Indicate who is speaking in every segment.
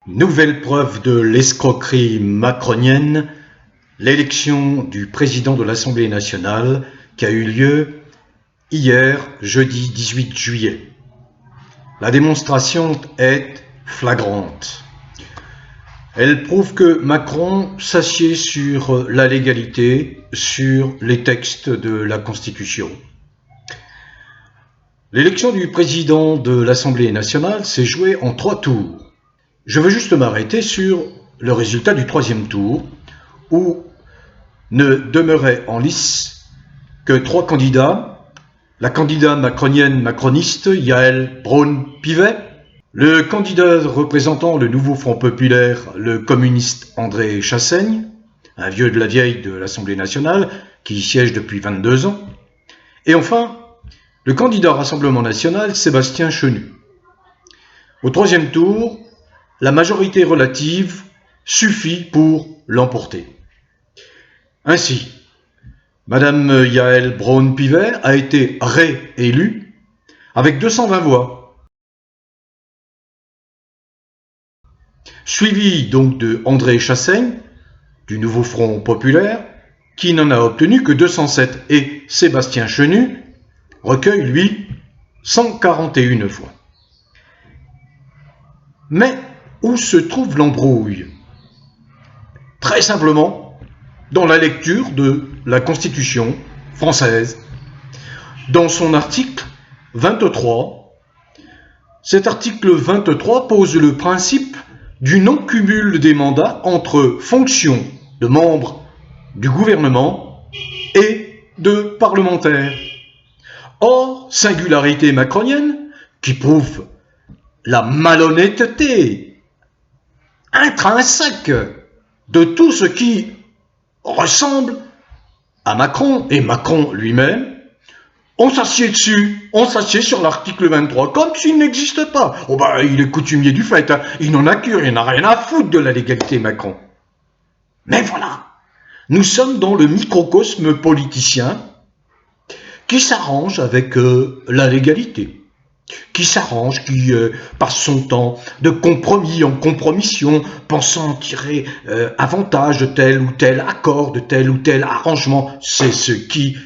Speaker 1: Nouvelle preuve de l'escroquerie macronienne, l'élection du président de l'Assemblée nationale qui a eu lieu hier, jeudi 18 juillet. La démonstration est flagrante. Elle prouve que Macron s'assied sur la légalité, sur les textes de la Constitution. L'élection du président de l'Assemblée nationale s'est jouée en 3 tours. Je veux juste m'arrêter sur le résultat du 3e tour, où ne demeuraient en lice que 3 candidats. La candidate macronienne macroniste Yaël Braun-Pivet, le candidat représentant le nouveau Front populaire, le communiste André Chassaigne, un vieux de la vieille de l'Assemblée nationale qui y siège depuis 22 ans, et enfin le candidat Rassemblement national Sébastien Chenu. Au 3e tour, la majorité relative suffit pour l'emporter. Ainsi, Madame Yaël Braun-Pivet a été réélue avec 220 voix, suivie donc de André Chassaigne, du nouveau Front populaire, qui n'en a obtenu que 207, et Sébastien Chenu recueille, lui, 141 voix. Mais où se trouve l'embrouille? Très simplement, dans la lecture de la Constitution française. Dans son article 23, cet article 23 pose le principe du non-cumul des mandats entre fonctions de membres du gouvernement et de parlementaires. Or, singularité macronienne qui prouve la malhonnêteté intrinsèque de tout ce qui ressemble à Macron et Macron lui-même, on s'assied dessus, on s'assied sur l'article 23, comme s'il n'existe pas. Oh bah, il est coutumier du fait, hein. Il n'en a cure, il n'en a rien à foutre de la légalité Macron. Mais voilà, nous sommes dans le microcosme politicien qui s'arrange avec la légalité, qui s'arrange, qui passe son temps de compromis en compromission, pensant tirer avantage de tel ou tel accord, de tel ou tel arrangement. C'est ce qui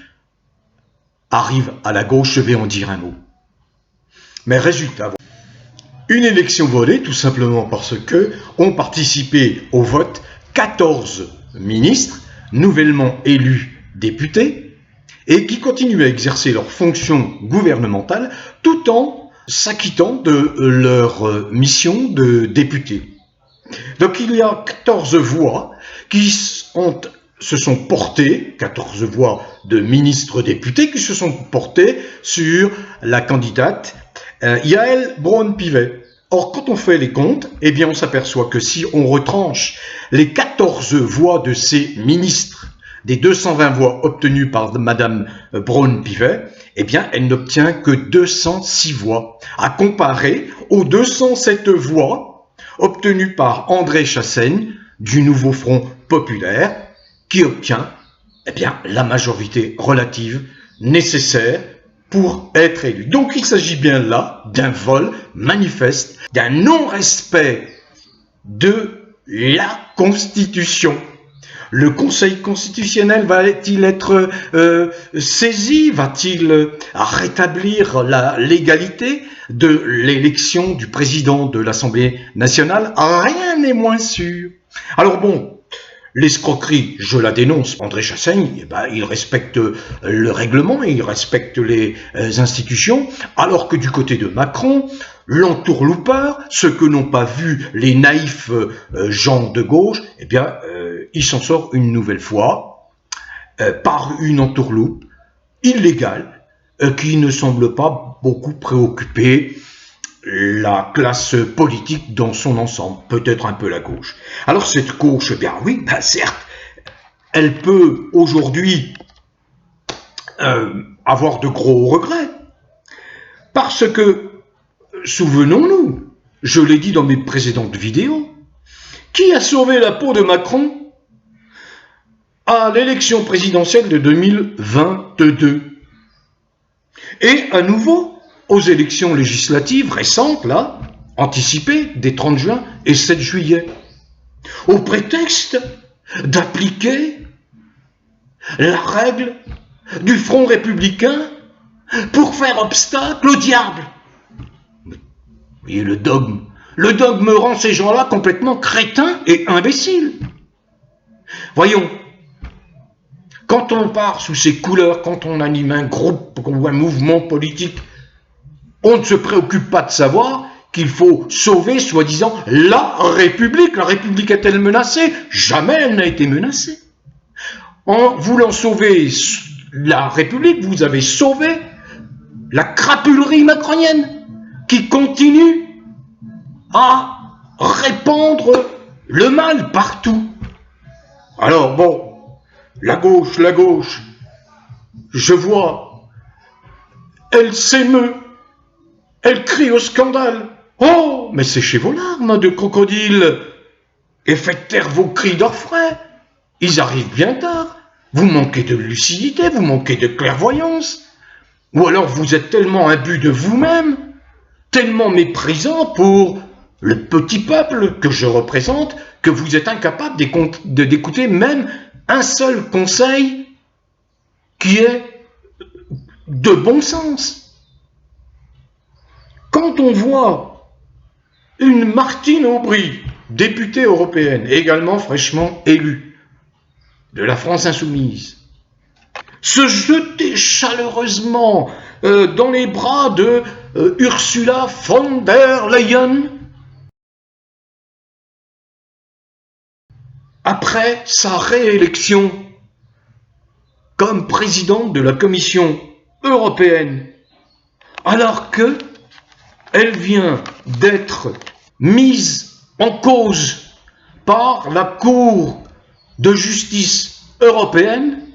Speaker 1: arrive à la gauche, je vais en dire un mot. Mais résultat, une élection volée tout simplement parce que ont participé au vote 14 ministres nouvellement élus députés, et qui continuent à exercer leurs fonctions gouvernementales tout en s'acquittant de leur mission de député. Donc il y a 14 voix qui se sont portées, 14 voix de ministres députés qui se sont portées sur la candidate Yaël Braun-Pivet. Or, quand on fait les comptes, eh bien on s'aperçoit que si on retranche les 14 voix de ces ministres des 220 voix obtenues par Madame Braun-Pivet, eh bien, elle n'obtient que 206 voix, à comparer aux 207 voix obtenues par André Chassaigne, du nouveau Front populaire, qui obtient, eh bien, la majorité relative nécessaire pour être élu. Donc, il s'agit bien là d'un vol manifeste, d'un non-respect de la Constitution. Le Conseil constitutionnel va-t-il être saisi? Va-t-il rétablir la légalité de l'élection du président de l'Assemblée nationale? Rien n'est moins sûr. Alors bon, l'escroquerie, je la dénonce. André Chassaigne, eh ben, il respecte le règlement, il respecte les institutions, alors que du côté de Macron, l'entourloupeur, ce que n'ont pas vu les naïfs gens de gauche, eh bien, il s'en sort une nouvelle fois par une entourloupe illégale qui ne semble pas beaucoup préoccuper la classe politique dans son ensemble, peut-être un peu la gauche. Alors cette gauche, eh bien oui, ben certes, elle peut aujourd'hui avoir de gros regrets, parce que, souvenons-nous, je l'ai dit dans mes précédentes vidéos, qui a sauvé la peau de Macron à l'élection présidentielle de 2022 et à nouveau aux élections législatives récentes, là, anticipée des 30 juin et 7 juillet, au prétexte d'appliquer la règle du Front républicain pour faire obstacle au diable. Vous voyez le dogme. Le dogme rend ces gens-là complètement crétins et imbéciles. Voyons, quand on part sous ces couleurs, quand on anime un groupe ou un mouvement politique, on ne se préoccupe pas de savoir qu'il faut sauver, soi-disant, la République. La République est-elle menacée? Jamais elle n'a été menacée. En voulant sauver la République, vous avez sauvé la crapulerie macronienne qui continue à répandre le mal partout. Alors bon, la gauche, je vois, elle s'émeut, elle crie au scandale. Oh, mais séchez vos larmes de crocodile et faites taire vos cris d'orfraie. Ils arrivent bien tard. Vous manquez de lucidité, vous manquez de clairvoyance. Ou alors vous êtes tellement imbu de vous-même, tellement méprisant pour le petit peuple que je représente, que vous êtes incapable d'écouter même un seul conseil qui est de bon sens. Quand on voit une Martine Aubry, députée européenne, également fraîchement élue de la France insoumise, se jeter chaleureusement dans les bras de Ursula von der Leyen, après sa réélection comme présidente de la Commission européenne, alors que elle vient d'être mise en cause par la Cour de justice européenne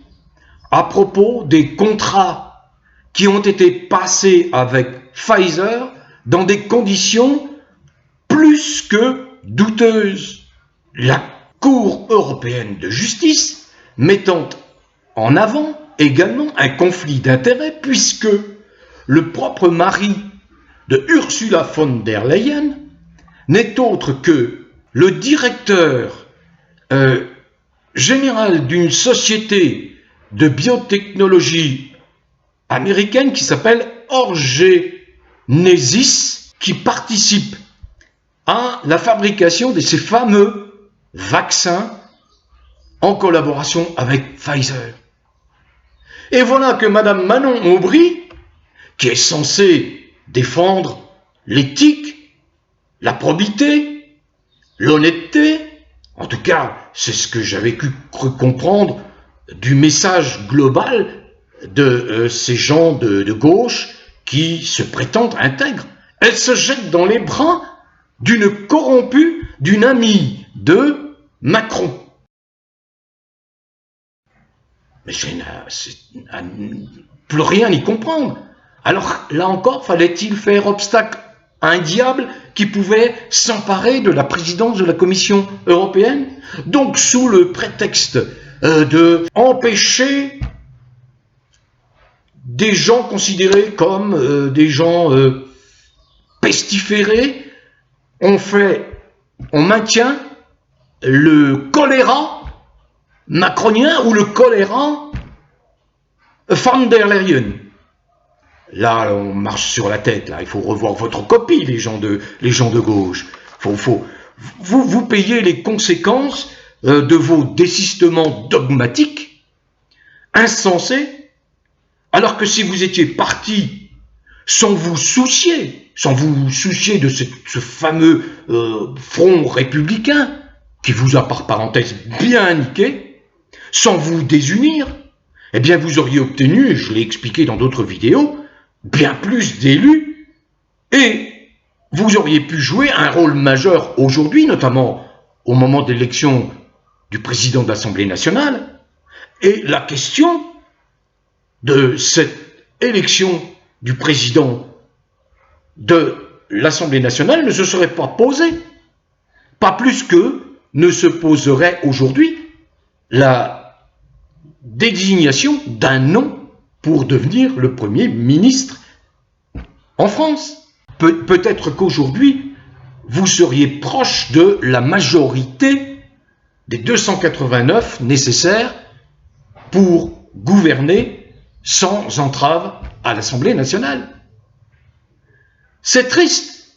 Speaker 1: à propos des contrats qui ont été passés avec Pfizer dans des conditions plus que douteuses. La Cour européenne de justice mettant en avant également un conflit d'intérêts puisque le propre mari de Ursula von der Leyen n'est autre que le directeur général d'une société de biotechnologie américaine qui s'appelle Orgenesis, qui participe à la fabrication de ces fameux vaccins en collaboration avec Pfizer. Et voilà que Madame Manon Aubry, qui est censée défendre l'éthique, la probité, l'honnêteté, en tout cas, c'est ce que j'avais cru comprendre du message global de ces gens de gauche qui se prétendent intègres. Elle se jette dans les bras d'une corrompue, d'une amie de Macron. Mais je n'ai plus rien y comprendre. Alors là encore, fallait-il faire obstacle à un diable qui pouvait s'emparer de la présidence de la Commission européenne? Donc sous le prétexte de empêcher des gens considérés comme des gens pestiférés, on maintient le choléra macronien ou le choléra von der Leyen. Là, on marche sur la tête. Là, il faut revoir votre copie, les gens de gauche. Vous payez les conséquences de vos désistements dogmatiques, insensés, alors que si vous étiez parti sans vous soucier de ce fameux front républicain qui vous a par parenthèse bien niqué, sans vous désunir, eh bien vous auriez obtenu, et je l'ai expliqué dans d'autres vidéos, bien plus d'élus, et vous auriez pu jouer un rôle majeur aujourd'hui, notamment au moment de l'élection du président de l'Assemblée nationale, et la question de cette élection du président de l'Assemblée nationale ne se serait pas posée, pas plus que ne se poserait aujourd'hui la désignation d'un nom pour devenir le Premier ministre en France. Peut-être qu'aujourd'hui, vous seriez proche de la majorité des 289 nécessaires pour gouverner sans entrave à l'Assemblée nationale. C'est triste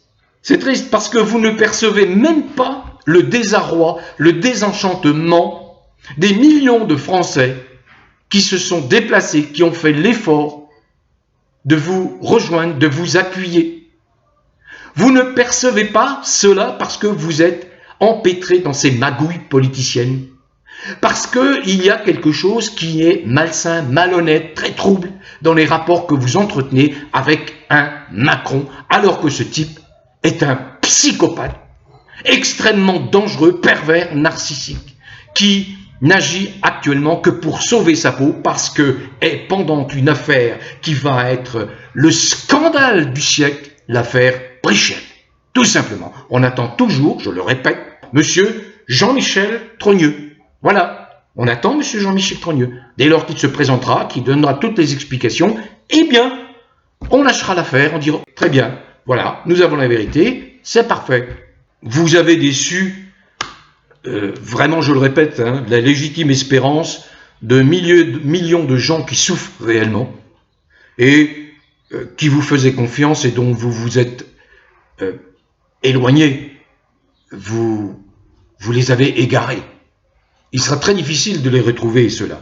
Speaker 1: parce que vous ne percevez même pas le désarroi, le désenchantement des millions de Français qui se sont déplacés, qui ont fait l'effort de vous rejoindre, de vous appuyer. Vous ne percevez pas cela parce que vous êtes empêtrés dans ces magouilles politiciennes. Parce qu'il y a quelque chose qui est malsain, malhonnête, très trouble dans les rapports que vous entretenez avec un Macron, alors que ce type est un psychopathe extrêmement dangereux, pervers, narcissique, qui n'agit actuellement que pour sauver sa peau parce que est pendant une affaire qui va être le scandale du siècle, l'affaire Brichel. Tout simplement, on attend toujours, je le répète, monsieur Jean-Michel Trogneux. Voilà, on attend monsieur Jean-Michel Trogneux. Dès lors qu'il se présentera, qu'il donnera toutes les explications, eh bien, on lâchera l'affaire, on dira très bien, voilà, nous avons la vérité, c'est parfait. Vous avez déçu, vraiment je le répète, la légitime espérance de millions de gens qui souffrent réellement et qui vous faisaient confiance et dont vous vous êtes éloignés. Vous les avez égarés. Il sera très difficile de les retrouver, ceux-là.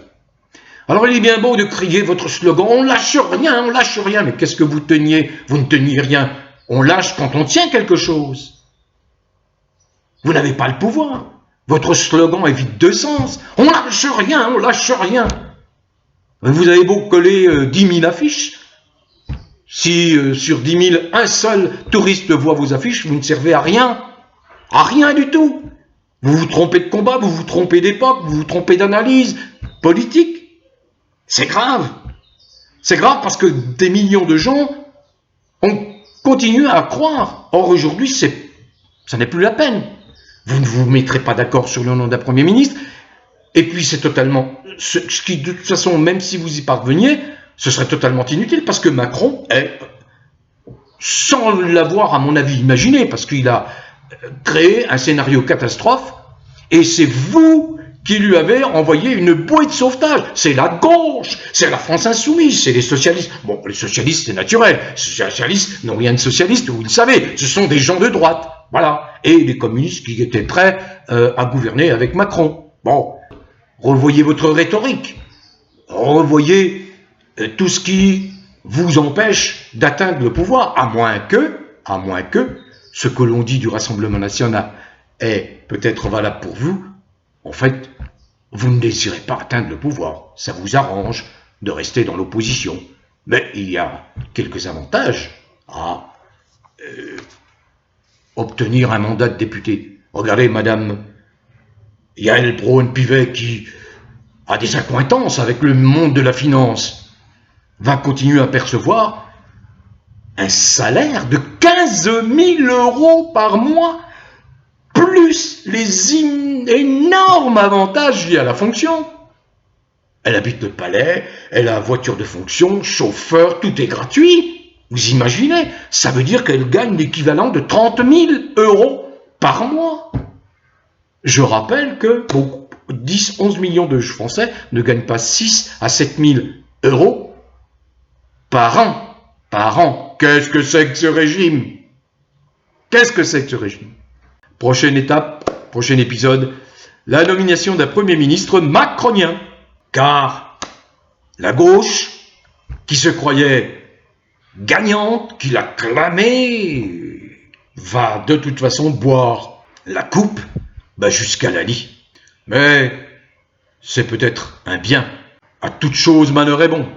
Speaker 1: Alors il est bien beau de crier votre slogan, on lâche rien, mais qu'est-ce que vous teniez? Vous ne teniez rien. On lâche quand on tient quelque chose. Vous n'avez pas le pouvoir. Votre slogan est vide de sens. On lâche rien. Vous avez beau coller 10 000 affiches. Si sur 10 000, un seul touriste voit vos affiches, vous ne servez à rien. À rien du tout. Vous vous trompez de combat, vous vous trompez d'époque, vous vous trompez d'analyse politique. C'est grave. C'est grave parce que des millions de gens ont continué à croire. Or aujourd'hui, ça n'est plus la peine. Vous ne vous mettrez pas d'accord sur le nom d'un Premier ministre. Et puis c'est totalement... Ce qui, de toute façon, même si vous y parveniez, ce serait totalement inutile parce que Macron est, sans l'avoir à mon avis imaginé, parce qu'il a créé un scénario catastrophe, et c'est vous qui lui avez envoyé une bouée de sauvetage. C'est la gauche, c'est la France insoumise, c'est les socialistes. Bon, les socialistes, c'est naturel. Les socialistes n'ont rien de socialiste, vous le savez. Ce sont des gens de droite. Voilà. Et les communistes qui étaient prêts à gouverner avec Macron. Bon, revoyez votre rhétorique. Revoyez tout ce qui vous empêche d'atteindre le pouvoir, à moins que ce que l'on dit du Rassemblement national est peut-être valable pour vous. En fait, vous ne désirez pas atteindre le pouvoir. Ça vous arrange de rester dans l'opposition. Mais il y a quelques avantages à obtenir un mandat de député. Regardez Madame Yael Braun-Pivet qui a des accointances avec le monde de la finance, va continuer à percevoir un salaire de 15 000 € par mois, plus les énormes avantages liés à la fonction. Elle habite le palais, elle a voiture de fonction, chauffeur, tout est gratuit. Vous imaginez, ça veut dire qu'elle gagne l'équivalent de 30 000 € par mois. Je rappelle que 10-11 millions de Français ne gagnent pas 6 à 7 000 € par an. Par an. Qu'est-ce que c'est que ce régime? Qu'est-ce que c'est que ce régime? Prochaine étape, prochain épisode, la nomination d'un Premier ministre macronien. Car la gauche, qui se croyait gagnante, qui l'acclamait, va de toute façon boire la coupe jusqu'à la lie. Mais c'est peut-être un bien. À toute chose malheur est bon.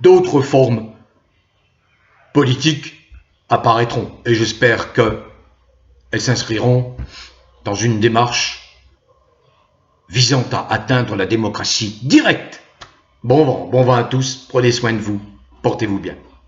Speaker 1: D'autres formes politiques apparaîtront et j'espère qu'elles s'inscriront dans une démarche visant à atteindre la démocratie directe. Bon vent à tous, prenez soin de vous, portez-vous bien.